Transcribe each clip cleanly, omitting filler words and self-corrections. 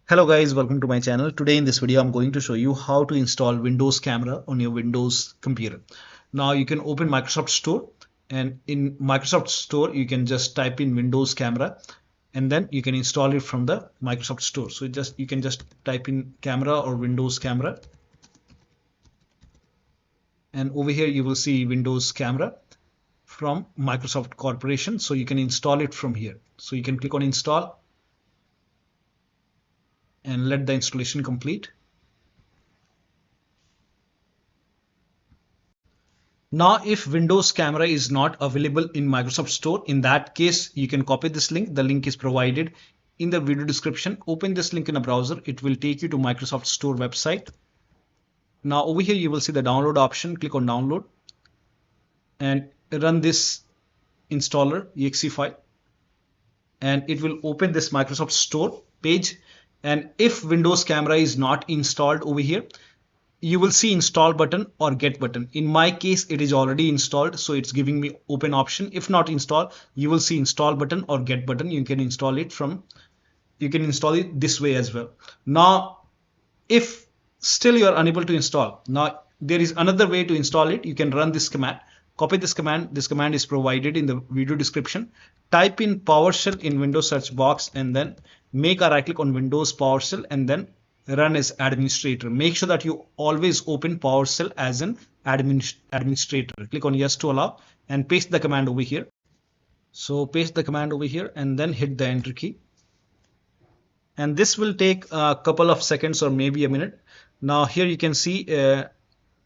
Hello guys, welcome to my channel. Today in this video I'm going to show you how to install Windows Camera on your Windows computer. Now you can open Microsoft Store, and in Microsoft Store you can just type in Windows Camera and then you can install it from the Microsoft Store. So you can just type in Camera or Windows Camera, and over here you will see Windows Camera from Microsoft Corporation. So you can install it from here. So you can click on install and let the installation complete. Now, if Windows Camera is not available in Microsoft Store, in that case, you can copy this link. The link is provided in the video description. Open this link in a browser. It will take you to Microsoft Store website. Now, over here, you will see the download option. Click on download and run this installer exe file. And it will open this Microsoft Store page. And if Windows Camera is not installed over here, you will see install button or get button. In my case, it is already installed, so it's giving me open option. If not installed, you will see install button or get button. You can install it this way as well. Now, if still you are unable to install, now there is another way to install it. You can run this command. Copy this command. This command is provided in the video description. Type in PowerShell in Windows search box and then make a right click on Windows PowerShell and then run as administrator. Make sure that you always open PowerShell as an administrator. Click on yes to allow and paste the command over here. So paste the command over here and then hit the enter key. And this will take a couple of seconds or maybe a minute. Now here you can see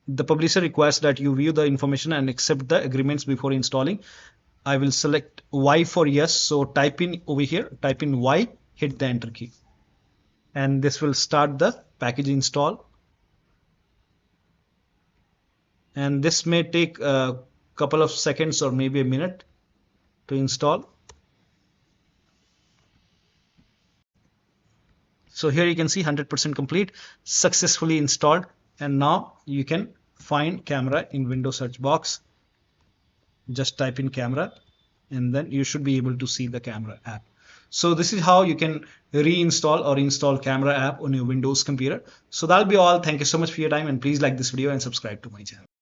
the publisher requests that you view the information and accept the agreements before installing. I will select Y for yes. So type in over here, type in Y, hit the enter key. And this will start the package install. And this may take a couple of seconds or maybe a minute to install. So here you can see 100% complete, successfully installed. And now you can find camera in Windows search box. Just type in camera and then you should be able to see the camera app. So this is how you can reinstall or install camera app on your Windows computer. So that'll be all. Thank you so much for your time, and please like this video and subscribe to my channel.